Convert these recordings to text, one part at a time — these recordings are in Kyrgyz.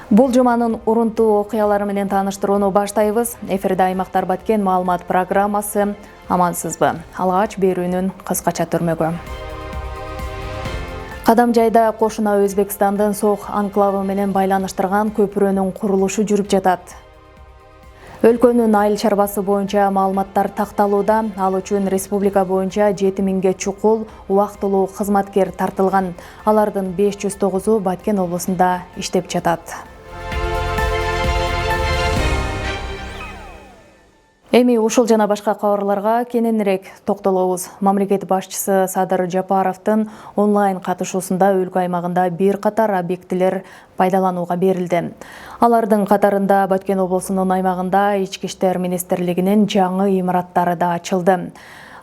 Бул жуманын урунтуу окуялары менен тааныштырууну баштайбыз. Эфирде Аймактар Баткен маалымат программасы. Амансызбы? Алгач берүүнүн кыскача түрмөгү. Кадамжайда кошуна Өзбекстандын Сох анклавы менен байланыштырган көпүрөнүн курулушу жүрүп жатат. Өлкөнүн айыл чарбасы боюнча маалыматтар такталууда. Ал үчүн республика боюнча 7000ге чукул убактылуу кызматкер тартылган. Алардын 509-у Баткен облусунда иштеп жатат. Эми ушул жана башка кабарларга кененирээк токтолобуз. Мамлекет башчысы Садыр Жапаровдун онлайн катышуусунда өлкө аймагында бир катар объектилер пайдаланууга берилди. Алардын катарында Баткен облусунун аймагында Ички иштер министрлигинин жаңы имараттары да ачылды.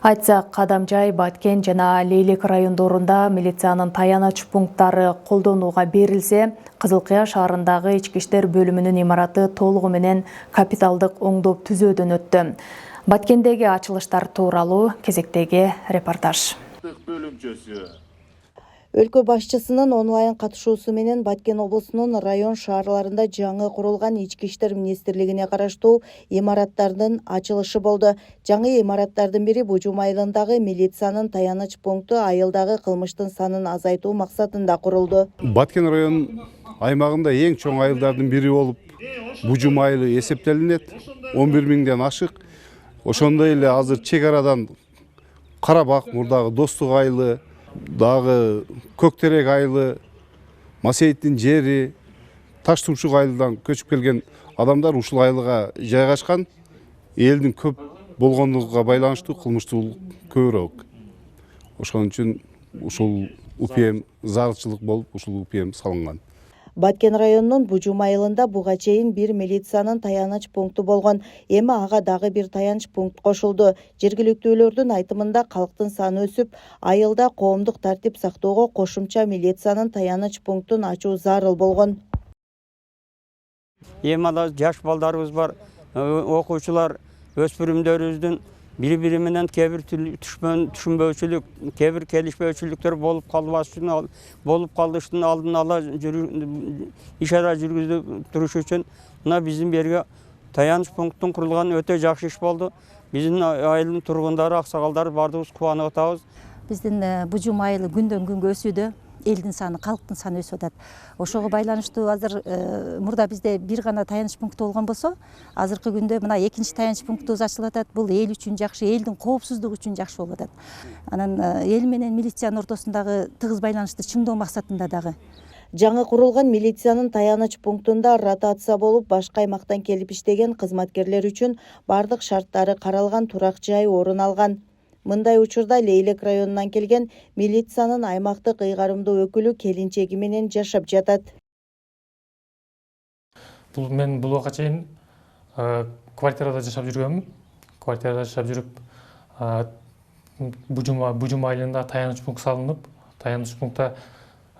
Айтсак, Кадамжай, Баткен жана Лейлек райондорунда милициянын таяныч пункттары колдонууга берилсе, Кызыл Кыя шаарындагы Ички иштер бөлүмүнүн имараты толугу менен капиталдык оңдоп түзөөдөн өттү. Баткендеги ачылыштар тууралуу кезектеги репортаж. Өлкө башчысынын онлайн катышуусу менен Баткен облусунун район шаарларында жаңы курулган Ички иштер министрлигине караштуу имараттардын ачылышы болду. Жаңы имараттардын бири Бужум айылындагы милициянын таяныч пункту айылдагы кылмыштын санын азайтуу максатында курулду. Баткен район аймагында эң чоң айылдардын бири болуп Бужум айылы эсептелинет. 11.000ден ашык. Ошондой эле азыр чек арадан Карабак, мурдагы Достук айылы, дагы Көктерек айылы, Масейиттин жери, Таш Тумшук айылдан көчүп келген адамдар ушул айылга жайгашкан. Элдин көп болгондугуна байланыштуу кылмыштуулук көбүрөөк. Ошон үчүн ушул УПМ зарылчылык болуп, ушул УПМ салынган. Баткен районунун Бужум айылында буга чейин бир милициянын таяныч пункту болгон. Эми ага дагы бир таяныч пункт кошулду. Жергиликтүүлөрдүн айтымында калктын саны өсүп, айылда коомдук тартип сактоого кошумча милициянын таяныч пунктун ачуу зарыл болгон. Эми ала жаш балдарыбыз бар, окуучулар, өспүрүмдөрүбүздүн бири-бири менен кээ бир түшүнбөөчүлүк, кээ бир келишпөөчүлүктөр болуп калыштын алдын ала иш-ара жүргүзүп туруш үчүн мына биздин берге таяныч пункттун курулганы өтө жакшы иш болду. Биздин айылдын тургундары, аксакалдары бардыгыбыз кубанып атабыз. Биздин Бужум айылы күндөн күнгө өсүүдө. Элдин саны, калктын саны өсүп атат. Ошого байланыштуу азыр мурда бизде бир гана таяныч пункт болгон болсо, азыркы күндө мына экинчи таяныч пунктубуз ачылып атат. Бул эл үчүн жакшы, элдин коопсуздугу үчүн жакшы болуп атат. Анан эл менен милициянын ортосундагы тыгыз байланышты чыңдоо максатында дагы. Жаңы курулган милициянын таяныч пунктунда ротация болуп, башка аймактан келип иштеген кызматкерлер үчүн бардык шарттары каралган турак жай орун алган. Мындай учурда Лейлек районунан келген милициянын аймактык ыйгарымдуу өкүлү келинчеги менен жашап жатат. Мен бул убакка чейин квартирада жашап жүргөмүн. Квартирада жашап жүрүп, Бужум айылында таяныч пункт салынып, таяныч пунктта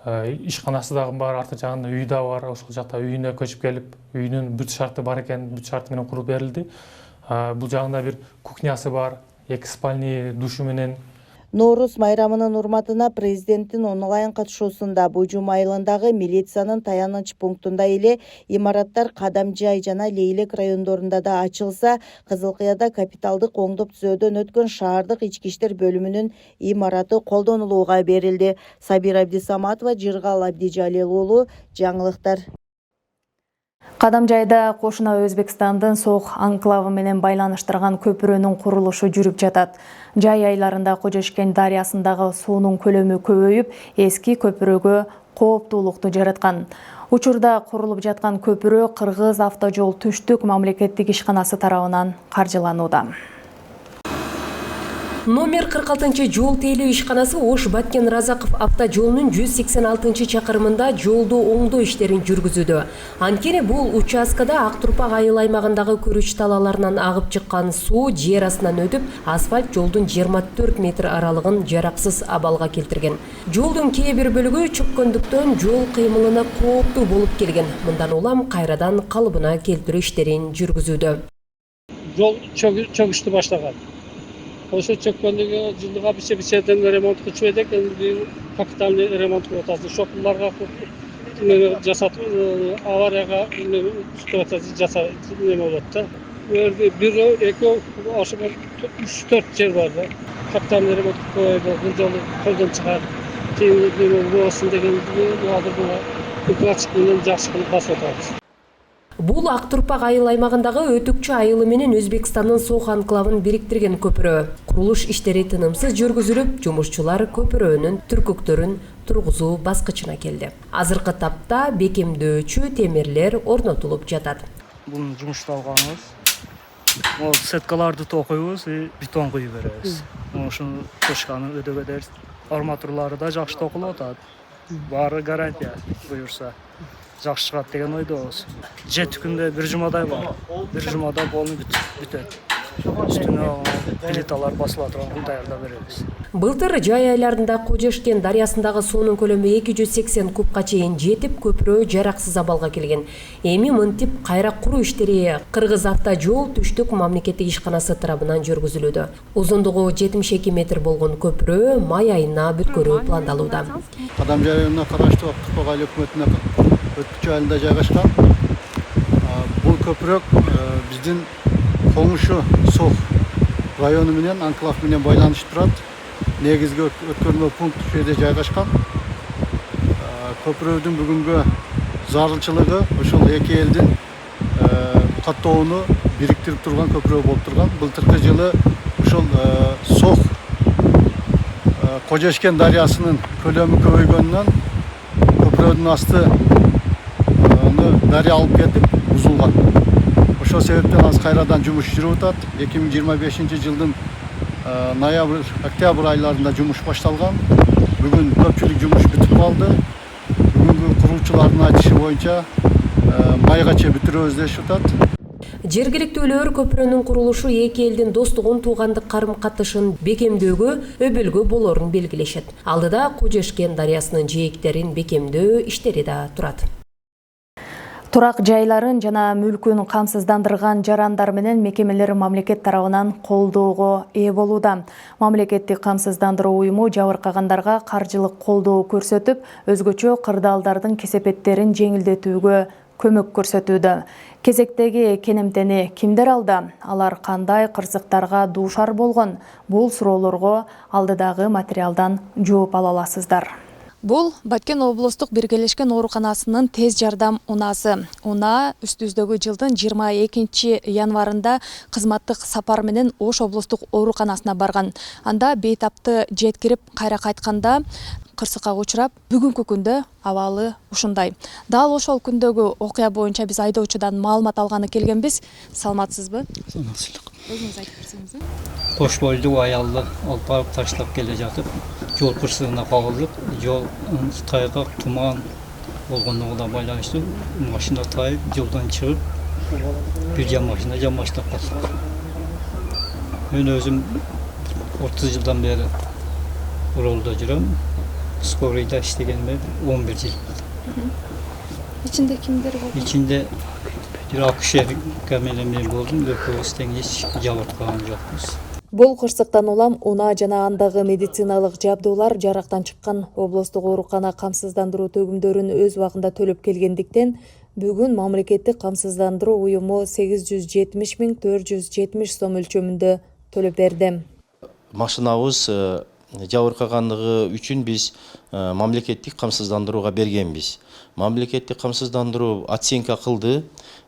ишканасы дагы бар, арты жагында үй да бар. Ошол жакта үйүнө көчүп келип, үйүнүн бүт шарты бар экен, бүт шарты менен куруп берилди. Бул жагында бир кухнясы бар. 2 спальни душу менен. Норуз майрамынын урматына президенттин онлайн катышуусунда Бужум айылындагы милициянын таяныч пунктунда эле имараттар Кадамжай жана Лейлек райондорунда да ачылса, Кызыл Кыяда капиталдык оңдоп түзөөдөн өткөн шаардык ички иштер бөлүмүнүн имараты колдонулууга берилди. Сабира Абдисаматова, Жыргал Абдижалил уулу, жаңылыктар. Кадамжайда кошуна Өзбекстандын Сох анклавы менен байланыштырган көпүрөнүн курулушу жүрүп жатат. Жай айларында Кожошкен дарыясындагы суунун көлөмү көбөйүп, эски көпүрөгө кооптуулукту жараткан. Учурда курулуп жаткан көпүрө Кыргыз автожол түштүк мамлекеттик ишканасы тарабынан каржыланууда. Номер 46-жол тейлөө ишканасы Ош Баткен Разаков автожолунун 186-чакырымында жолду оңдоо иштерин жүргүзүүдө. Анткени бул участкада Актурпак айыл аймагындагы көрүч талаларынан агып чыккан суу жер астынан өтүп, асфальт жолдун 24 метр аралыгын жараксыз абалга келтирген. Жолдун кээ бир бөлүгү чөккөндүктөн жол кыймылына кооптуу болуп келген. Мындан улам кайрадан калыбына келтирүү иштерин жүргүзүүдө. Жол чөгүштү баштаган. Ошо чөккөндүгү жылдыга бичеден ремонт кылчу эдик, капитальный ремонт кылып атабыз. Шопуларга жасатып аварияга ситуация неме болот да. Бирөө, экөө, ошо 3-4 жер бар да. Каптан ремонт коюлду, бул жолу колдон чыгар. Неме болсун деген азыр буга укладчик менен жакшы кылып басып атабыз. Бул Актурпак айыл аймагындагы Өтүкчү айылы менен Өзбекстандын Сох анклавын бириктирген көпүрө. Курулуш иштери тынымсыз жүргүзүлүп, жумушчулар көпүрөнүн түркүктөрүн тургузуу баскычына келди. Азыркы тапта бекемдөөчү темирлер орнотулуп жатат. Бул жумушталганыбыз. Ол сеткаларды токуйбуз, бетон куюп беребиз. Ошону точканы өдөгөдөр арматурлары да жакшы токулуп атат. Баары гарантия буюрса. Жакшы чыгат деген ойдобуз. 7 күндө бир жумадай бар. Бир жумада болуп бүтөт. Үстүнө плиталар басыла турган даярдап беребиз. Былтыр жай айларында Кожешкен дарыясындагы суунун көлөмү 280 кубка чейин жетип, көпүрө жараксыз абалга келген. Эми мынтип кайра куруу иштери Кыргыз автожол түштүк мамлекеттик ишканасы тарабынан жүргүзүлүүдө. Узундугу 72 метр болгон көпүрө май айына бүткөрүү пландалууда. Кадамжай районуна караштуу Актурпак айыл өкмөтүнө Өтүкчү айылында жайгашкан. Бул көпүрө биздин Комушу Сох району менен анклав менен байланышып турат. Негизги өткөрмө пункт ушул жерде жайгашкан. Көпүрөдүн бүгүнгү зарылчылыгы ошол эки элдин каттоону бириктирип турган көпүрө болуп турган. Былтыркы жылы ошол Сох Кожешкен дарыясынын көлөмү көбөйгөнүнөн көпүрөдүн асты дарыя алып кетип бузулган. Ошол себептен азыр кайрадан жумуш жүрүп атат. 2025 жылдын ноябрь, октябрь айларында жумуш башталган. Бүгүн көпчүлүк жумуш бүтүп калды. Бүгүнкү куруучулардын айтышы боюнча майга чейин бүтүрөбүз дешип атат. Жергиликтүүлөр көпүрөнүн курулушу эки элдин достугун, туугандык карым-катышын бекемдөөгө өбөлгө болорун белгилешет. Алдыда Кожешкен дарыясынын жээктерин бекемдөө иштери да турат. Турак жайларын жана мүлкүн камсыздандырган жарандар менен мекемелер мамлекет тарабынан колдоого ээ болууда. Мамлекеттик камсыздандыруу уюму жабыркагандарга каржылык колдоо көрсөтүп, өзгөчө кырдаалдардын кесепеттерин жеңилдетүүгө көмөк көрсөтүүдө. Кезектеги кенемтени кимдер алды? Алар кандай кырсыктарга дуушар болгон? Бул суроолорго алдыдагы материалдан жооп ала аласыздар. Бул Баткен облустук биргелешкен ооруканасынын тез жардам унаасы. Унаа үстүбүздөгү жылдын 22 январында кызматтык сапар менен Ош облустук ооруканасына барган. Анда бейтапты жеткирип кайра кайтканда кырсыкка учурап, бүгүнкү күндө абалы ушундай. Дал ошол күндөгү окуя боюнча биз айдоочудан маалымат алганы келгенбиз. Саламатсызбы? Саламатсыздык. Өзүңүз айтып берсеңиз. Кош бойлуу аялды алып барып таштап келе жатып, жол кырсыгына кагылдык. Жол тайгак, туман болгондугуна байланыштуу машина тайып, жолдон чыгып, бир машина жамаштап калдык. Мен өзүм 30 жылдан бери Оролдо жүрөм. Скорыйда иштегениме 11 жыл. Ичинде кимдер болду? Ичинде бир акушер менен мен болдум. Экөөбүз тең эч жабырткан жокпуз. Бул кырсыктан улам унаа жана андагы медициналык жабдуулар жарактан чыккан. Облустук оорукана камсыздандыруу төгүмдөрүн өз убагында төлөп келгендиктен бүгүн мамлекеттик камсыздандыруу уюму 870 470 сом өлчөмүндө төлөп берди. Машинабыз жабыркагандыгы үчүн биз мамлекеттик камсыздандырууга бергенбиз. Мамлекеттик камсыздандыруу оценка кылды.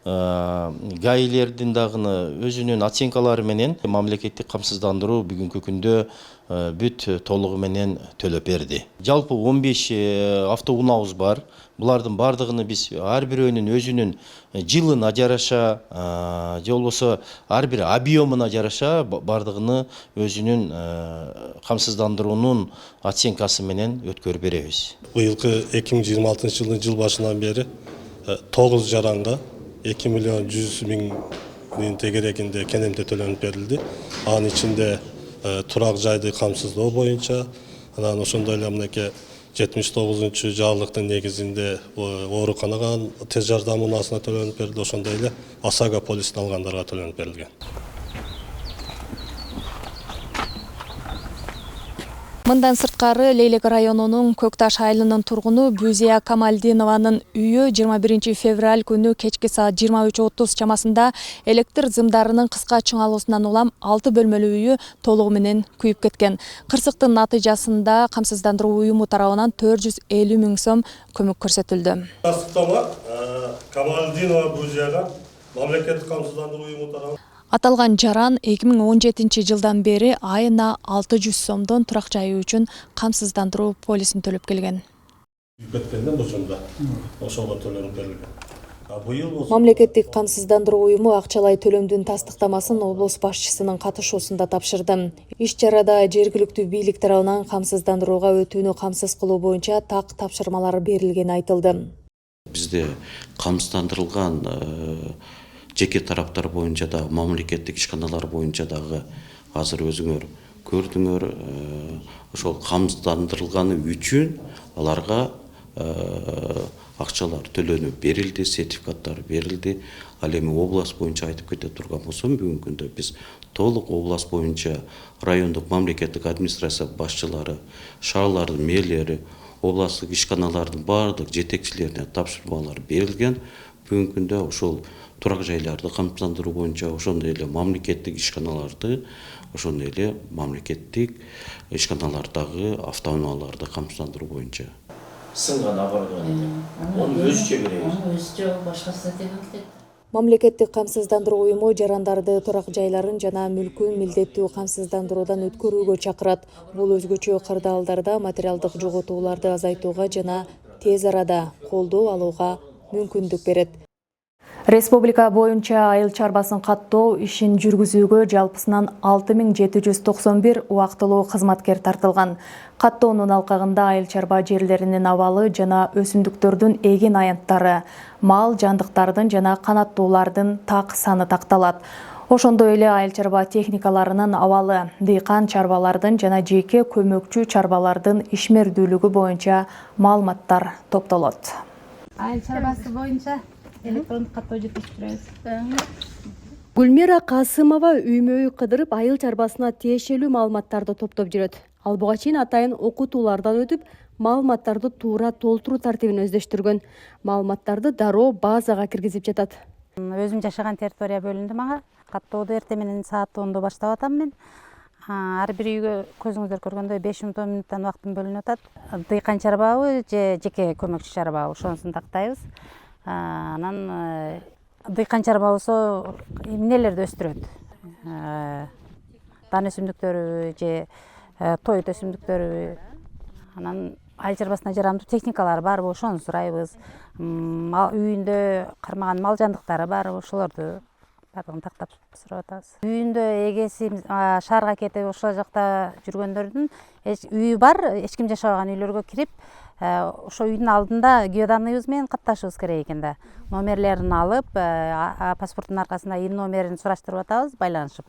Гаилердин дагы өзүнүн оценкалары менен мамлекеттик камсыздандыруу бүгүнкү күндө бүт толугу менен төлөп берди. Жалпы 15 автоунаабыз бар. Булардын бардыгыны биз ар бирөөнүн өзүнүн жылына жараша, же болбосо ар бир объемуна жараша бардыгыны өзүнүн камсыздандыруунун оценкасы менен өткөрүп беребиз. Быйылкы 2026 жылдын жыл башынан бери 9 жаранга 2 миллион 100 миң тегерегинде кенемте төлөнүп берилди. Анын ичинде турак жайды камсыздоо боюнча, анан ошондой эле мынакей 79 жарлыктын негизинде ооруканага тез жардам унаасына төлөнүп берилди, ошондой эле ОСАГО полисин алгандарга төлөнүп берилген. Мындан сырткары Лейлек районунун Көкташ айылынын тургуну Бүзия Камалдинованын үйү 21 февраль күнү кечки саат 23:30 чамасында электр зымдарынын кыска чыңалуусунан улам 6 бөлмөлүү үйү толугу менен күйүп кеткен. Кырсыктын натыйжасында камсыздандыруу уюму тарабынан 450 000 сом көмөк көрсөтүлдү. Тастыктама Камалдинова Бүзияга мамлекеттик камсыздандыруу уюму тарабынан Аталган жаран 2017 жылдан бери айына 600 сомдон турак жайы үчүн камсыздандыруу полисин төлөп келген. кеткенден бошонда ошого төлөнүп берилген. Мамлекеттик камсыздандыруу уюму акчалай төлөмдүн тастыктамасын облус башчысынын катышуусунда тапшырды. Иш чарада жергиликтүү бийлик тарабынан камсыздандырууга өтүүнү камсыз кылуу боюнча так тапшырмалар берилгени айтылды. Бизде камсыздандырылган жеке тараптар боюнча да мамлекеттик ишканалар боюнча дагы азыр өзүңөр көрдүңөр, ошол камсыздандырылганы үчүн аларга акчалар төлөнүп берилди, сертификаттар берилди. Ал эми область боюнча айтып кете турган болсом, бүгүнкү күндө биз толук область боюнча райондук мамлекеттик администрация башчылары, шаарлардын мэрлери, областтык ишканалардын баардык жетекчилерине тапшырмалар берилген. Бүгүнкү күндө ошол турак жайларды камсыздандыруу боюнча ошондой эле мамлекеттик ишканаларды, ошондой эле мамлекеттик ишканалардагы автоунааларды камсыздандыруу боюнча. Сынган абарган. Onu өзүчө беребиз. Өзүчө башкасы деген кетет. Мамлекеттик камсыздандыруу уюму жарандарды турак жайларын жана мүлкүн милдеттүү камсыздандыруудан өткөрүүгө чакырат. Бул өзгөчө кырдаалдарда материалдык жоготууларды азайтууга жана тез арада колдоо алууга мүмкүндүк берет. Республика боюнча айыл чарбасын каттоо ишин жүргүзүүгө жалпысынан 6791 убактылуу кызматкер тартылган. Каттоонун алкагында айыл чарба жерлеринин абалы жана өсүмдүктөрдүн эгин аянттары, мал жандыктардын жана канаттуулардын так саны такталат. Ошондой эле айыл чарба техникаларынын абалы, дыйкан чарбалардын жана жеке көмөкчү чарбалардын ишмердүүлүгү боюнча маалыматтар топтолот. Айыл чарбасы боюнча электрондук каттоо жетиштиребиз. Гүлмира Касымова үймөй кыдырып айыл чарбасына тиешелүү маалыматтарды топтоп жүрөт. Ал буга чейин атайын окутуулардан өтүп, маалыматтарды туура толтуруу тартибин өздөштүргөн. Маалыматтарды дароо базага киргизип жатат. Өзүм жашаган территория бөлүндү мага. Каттоодо эртең менен саат 10-до баштап атам мен. Ар бир үйгө көзүңүздөр көргөндөй 5-10 мүнөттөн убактым бөлүнүп атат. Дыйкан чарбабы же жеке көмөкчү чарбабы ошонусун тактайбыз. Анан дыйкан чарба болсо эмнелерди өстүрөт. Дан өсүмдүктөрү же тоют өсүмдүктөрү. Анан айыл чарбасына жарамдуу техникалар барбы ошону сурайбыз. Үйүндө кармаган мал жандыктары барбы ошолорду бардыгын тактап сурап атабыз. Үйүндө эгеси шаарга кетип ошол жакта жүргөндөрдүн үйү бар, эч ким жашабаган үйлөргө кирип, ошо үйдүн алдында геоданныйыбыз менен катташыбыз керек экен да. Номерлерин алып, паспорттун аркасында ИН номерин сураштырып атабыз, байланышып.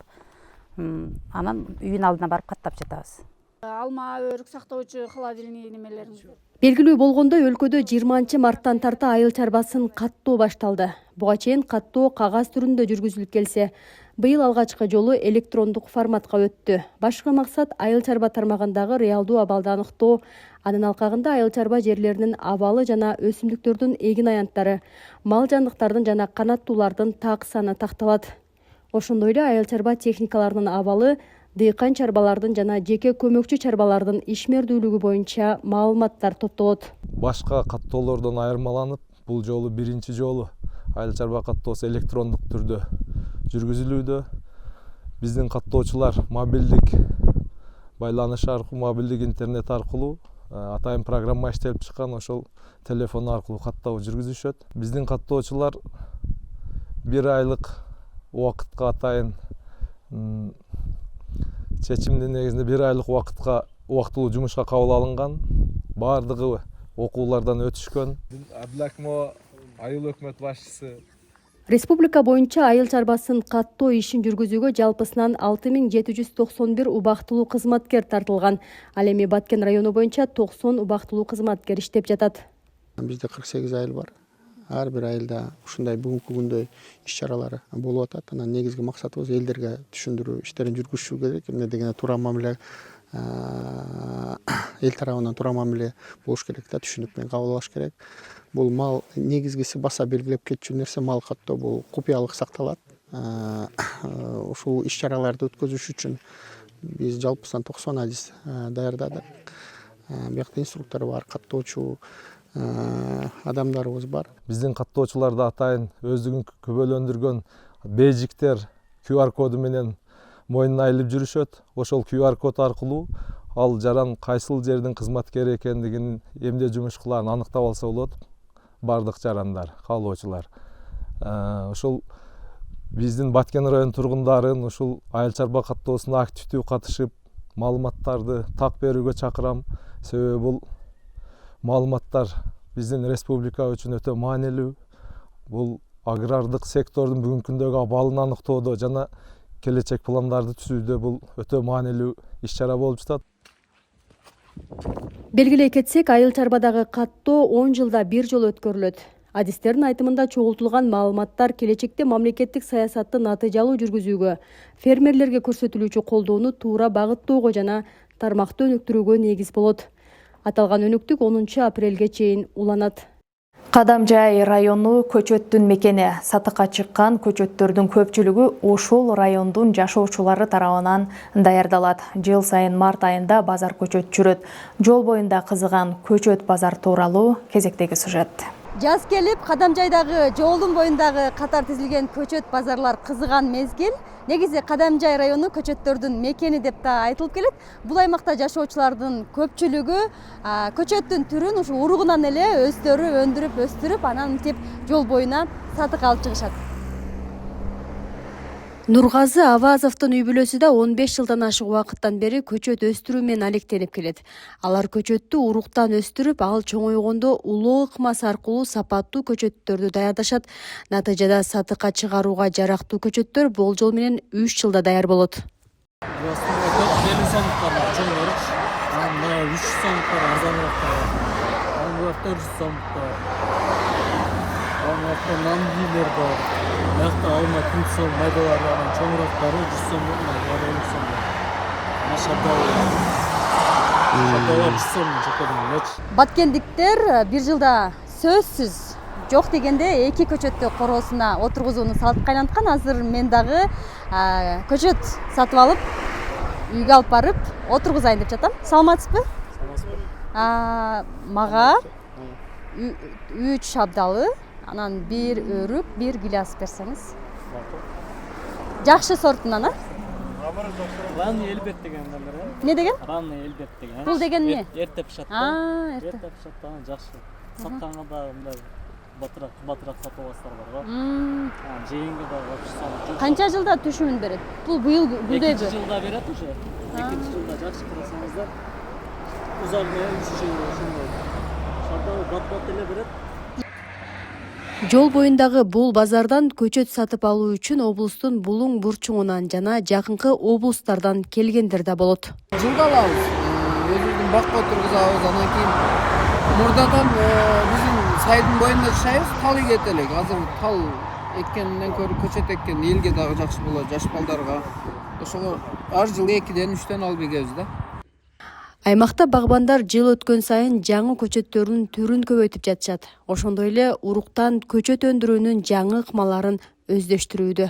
Анан үйүнүн алдына барып каттап жатабыз. Алма, өрүк сактоочу холодильник немелерин. Белгилүү болгондой, өлкөдө 20 марттан тарта айыл чарбасын каттоо башталды. Буга чейин каттоо кагаз түрүндө жүргүзүлүп келсе, быйыл алгачкы жолу электрондук форматка өттү. Башкы максат айыл чарба тармагындагы реалдуу абалды аныктоо. Анын алкагында айыл чарба жерлеринин абалы жана өсүмдүктөрдүн эгин аянттары, мал жандыктардын жана канаттуулардын так саны такталат. Ошондой эле айыл чарба техникаларынын абалы, дыйкан чарбалардын жана жеке көмөкчү чарбалардын ишмердүүлүгү боюнча маалыматтар топтолот. Башка каттоолордон айырмаланып, бул жолу биринчи жолу айыл чарба каттоосу электрондук түрдө жүргүзүлүүдө. Биздин каттоочулар мобилдик байланыш аркылуу, мобилдик интернет аркылуу атайын программа иштелип чыккан, ошол телефон аркылуу каттоо жүргүзүшөт. Биздин каттоочулар 1 айлык убакытка атайын чечимдин негизинде 1 айлык убакытка убактылуу жумушка кабыл алынган. Бардыгы окуулардан өтүшкөн. Абдылакимова айыл өкмөт башчысы. Республика боюнча айыл чарбасын каттоо ишин жүргүзүүгө жалпысынан 6791 убактылуу кызматкер тартылган. Ал эми Баткен району боюнча 90 убактылуу кызматкер иштеп жатат. Бизде 48 айыл бар. Ар бир айылда ушундай бүгүнкү күндөй иш чаралары болуп атат. Анан негизги максатыбыз элдерге түшүндүрүү иштерин жүргүзүү керек. Эмне дегенде туура мамиле эл тарабынан туура мамиле болуш керек да, түшүнүк менен кабыл алыш керек. Бул мал негизгиси баса белгилеп кетчү нерсе мал каттоо, бул купуялык сакталат. Ушул иш-чараларды өткөзүш үчүн биз жалпысынан 90 адис даярдадык. Биякта инструктор бар, каттоочу адамдарыбыз бар. Биздин каттоочуларда атайын өздүгүн күбөлөндүргөн бейжиктер QR коду менен мойнуна илип жүрүшөт. Ошол QR код аркылуу ал жаран кайсыл жердин кызматкери экендигин эмне жумуш кыларын аныктап алса болот. Бардык жарандар, каалоочулар. Ошол биздин Баткен район тургундарын ушул айыл чарба каттоосуна активдүү катышып, маалыматтарды так берүүгө чакырам. Себеби бул маалыматтар биздин республика үчүн өтө маанилүү. Бул агрардык сектордун бүгүнкү күндөгү абалын аныктоодо жана келечек пландарды түзүүдө бул өтө маанилүү иш-чара болуп жатат. Белгилей кетсек, айыл чарбадагы каттоо 10 жылда бир жолу өткөрүлөт. Адистердин айтымында чогултулган маалыматтар келечекте мамлекеттик саясатты натыйжалуу жүргүзүүгө, фермерлерге көрсөтүлүүчү колдоону туура багыттоого жана тармакты өнүктүрүүгө негиз болот. Аталган өнүктүк 10 апрелге чейин уланат. Кадамжай району көчөттүн мекени. Сатыкка чыккан көчөттөрдүн көпчүлүгү ошол райондун жашоочулары тарабынан даярдалат. Жыл сайын март айында базар көчөт жүрөт. Жол боюнда кызыган көчөт базар тууралуу кезектеги сюжет. Жаз келип, Кадамжайдагы жолдун боюндагы катар тизилген көчөт базарлар кызыган мезгил. Негизи Кадамжай району көчөттөрдүн мекени деп да айтылып келет. Бул аймакта жашоочулардын көпчүлүгү көчөттүн түрүн ушу уругунан эле өстүрүп, анан мынтип жол боюна сатыкка алып чыгышат. Нургазы Авазовдун үй бүлөсү да 15 жылдан ашык убакыттан бери көчөт өстүрүү менен алектенип келет. Алар көчөттү уруктан өстүрүп, ал чоңойгондо улоо ыкмасы аркылуу сапаттуу көчөттөрдү даярдашат. Натыйжада сатыкка чыгарууга жарактуу көчөттөр болжол менен 3 жылда даяр болот. 50 сомдуктар бар, чоңдор. Анан 300 сомдуктар арзаныраак бар. Анан 400 сомдуктар. Анан нандилер бар. Бакта алма күн сом майдалар, анан чоңураактары 100 сом, 50 сом. Шабдалар 100 сом чекеден. Баткендиктер бир жылда сөзсүз жок дегенде 2 көчөттү короосуна отургузууну салтка айланткан. Азыр мен дагы көчөт сатып алып, үйгө алып барып отургузайын деп жатам. Саламатсызбы? Мага 3 шабдалы, анан 1 өрүк, 1 гиляс берсеңиз. Жакшы сортунан, Ранный элбет деген бар. Не деген? Ранный элбет деген. Бул деген эмне? Эрте пишат. Эрте пишат, жакшы. Сатканга да мындай батыраак сатып аласыздар бар го. Жейинге да вообще. Канча жылда түшүмүн берет? Бул быйыл гүлдөйбү. 2 жылда берет уже. 2 жылда жакшы карасаңыздар. Узак менен 3 жыл ошондой. Шабдалы бат-бат эле берет. Жол боюндагы бул базардан көчөт сатып алуу үчүн облустун булуң бурчуңунан жана жакынкы облустардан келгендер да болот. Жылда алабыз. Өзүбүздүн бакка отургузабыз, анан кийин мурдадан биздин сайдын боюнда жашайбыз, тал эгет элек. Азыр тал эккенден көрү көчөт эккен элге дагы жакшы болот, жаш балдарга. Ошого ар жылы 2ден 3ден алып эгебиз да. Аймакта багбандар жыл өткөн сайын жаңы көчөттөрдүн түрүн көбөйтүп жатышат. Ошондой эле уруктан көчөт өндүрүүнүн жаңы ыкмаларын өздөштүрүүдө.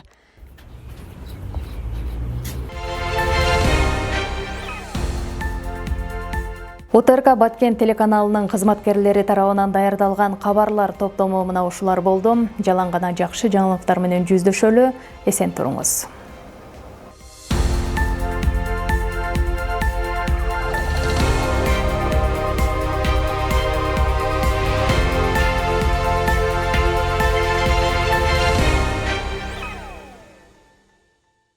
ОТРК Баткен телеканалынын кызматкерлери тарабынан даярдалган кабарлар топтому мына ушулар болду. Жалаң гана жакшы жаңылыктар менен жүздөшөлү. Эсен туруңуз.